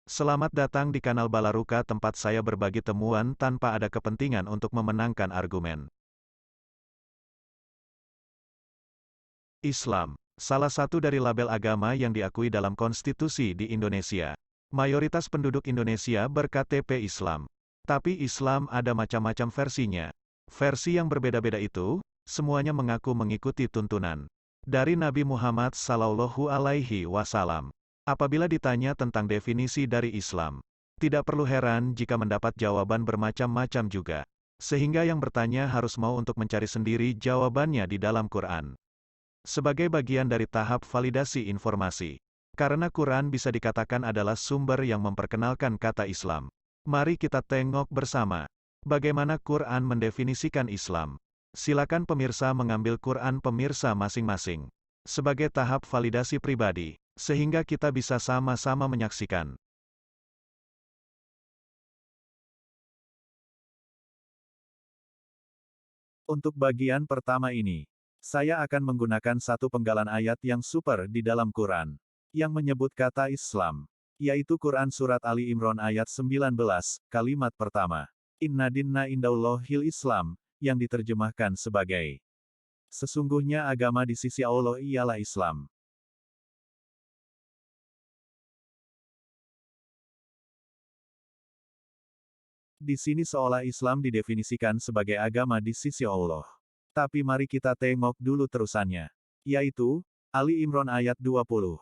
Selamat datang di kanal Balaruka, tempat saya berbagi temuan tanpa ada kepentingan untuk memenangkan argumen. Islam, salah satu dari label agama yang diakui dalam konstitusi di Indonesia. Mayoritas penduduk Indonesia berKTP Islam. Tapi Islam ada macam-macam versinya. Versi yang berbeda-beda itu, semuanya mengaku mengikuti tuntunan dari Nabi Muhammad Sallallahu Alaihi Wasallam. Apabila ditanya tentang definisi dari Islam, tidak perlu heran jika mendapat jawaban bermacam-macam juga. Sehingga yang bertanya harus mau untuk mencari sendiri jawabannya di dalam Quran. Sebagai bagian dari tahap validasi informasi. Karena Quran bisa dikatakan adalah sumber yang memperkenalkan kata Islam. Mari kita tengok bersama bagaimana Quran mendefinisikan Islam. Silakan pemirsa mengambil Quran pemirsa masing-masing sebagai tahap validasi pribadi, sehingga kita bisa sama-sama menyaksikan. Untuk bagian pertama ini, saya akan menggunakan satu penggalan ayat yang super di dalam Quran, yang menyebut kata Islam, yaitu Quran Surat Ali Imran ayat 19, kalimat pertama. Inna dinna indaullahil Islam, yang diterjemahkan sebagai, sesungguhnya agama di sisi Allah ialah Islam. Di sini seolah Islam didefinisikan sebagai agama di sisi Allah. Tapi mari kita tengok dulu terusannya. Yaitu, Ali Imran ayat 20.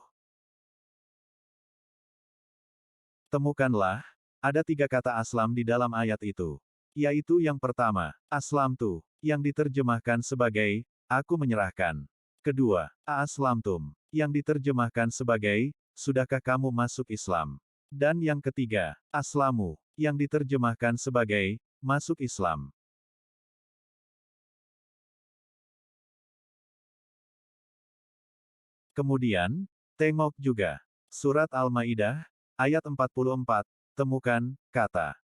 Temukanlah, ada 3 kata aslam di dalam ayat itu. Yaitu yang pertama, aslamtu, yang diterjemahkan sebagai, aku menyerahkan. Kedua, aslamtum, yang diterjemahkan sebagai, sudahkah kamu masuk Islam? Dan yang ketiga, aslamu, yang diterjemahkan sebagai, masuk Islam. Kemudian, tengok juga, Surat Al-Maidah, ayat 44, temukan, kata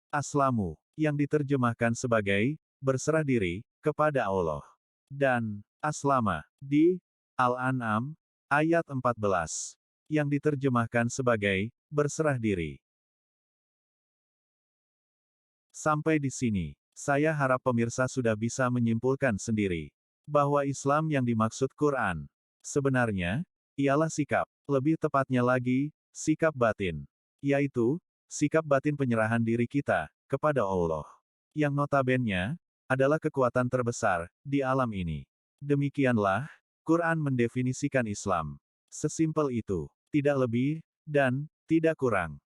aslamu, yang diterjemahkan sebagai, berserah diri, kepada Allah. Dan, aslama, di Al-An'am, ayat 14, yang diterjemahkan sebagai, berserah diri. Sampai di sini, saya harap pemirsa sudah bisa menyimpulkan sendiri, bahwa Islam yang dimaksud Quran, sebenarnya, ialah sikap, lebih tepatnya lagi, sikap batin. Yaitu, sikap batin penyerahan diri kita, kepada Allah. Yang notabene, adalah kekuatan terbesar, di alam ini. Demikianlah, Quran mendefinisikan Islam. Sesimpel itu, tidak lebih, dan tidak kurang.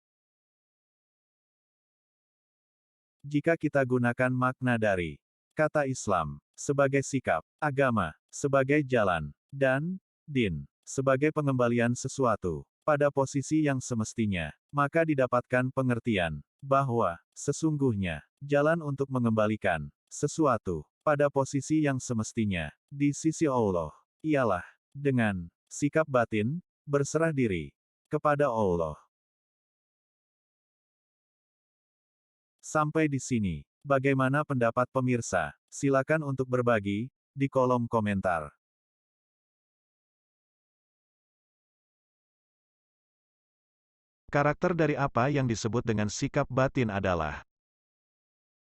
Jika kita gunakan makna dari kata Islam sebagai sikap, agama sebagai jalan, dan din sebagai pengembalian sesuatu pada posisi yang semestinya, maka didapatkan pengertian bahwa sesungguhnya jalan untuk mengembalikan sesuatu pada posisi yang semestinya di sisi Allah ialah dengan sikap batin berserah diri kepada Allah. Sampai di sini, bagaimana pendapat pemirsa? Silakan untuk berbagi di kolom komentar. Karakter dari apa yang disebut dengan sikap batin adalah,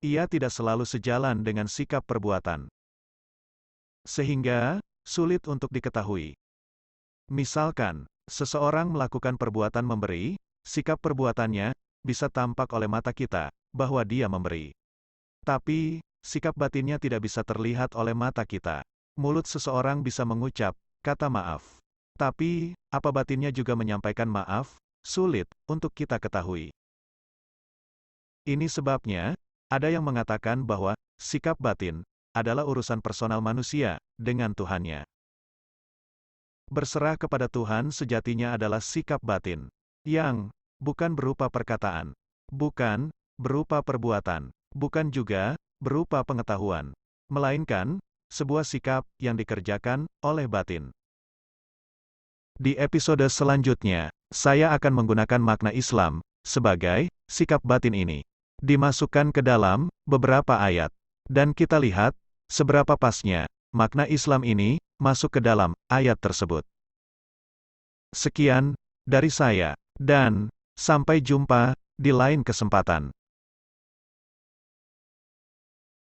ia tidak selalu sejalan dengan sikap perbuatan, sehingga sulit untuk diketahui. Misalkan, seseorang melakukan perbuatan memberi, sikap perbuatannya bisa tampak oleh mata kita bahwa dia memberi. Tapi, sikap batinnya tidak bisa terlihat oleh mata kita. Mulut seseorang bisa mengucap kata maaf. Tapi, apa batinnya juga menyampaikan maaf? Sulit untuk kita ketahui. Ini sebabnya, ada yang mengatakan bahwa sikap batin adalah urusan personal manusia dengan Tuhannya. Berserah kepada Tuhan sejatinya adalah sikap batin yang bukan berupa perkataan, bukan berupa perbuatan, bukan juga berupa pengetahuan, melainkan sebuah sikap yang dikerjakan oleh batin. Di episode selanjutnya, saya akan menggunakan makna Islam sebagai sikap batin ini dimasukkan ke dalam beberapa ayat, dan kita lihat seberapa pasnya makna Islam ini masuk ke dalam ayat tersebut. Sekian dari saya, dan Sampai jumpa di lain kesempatan.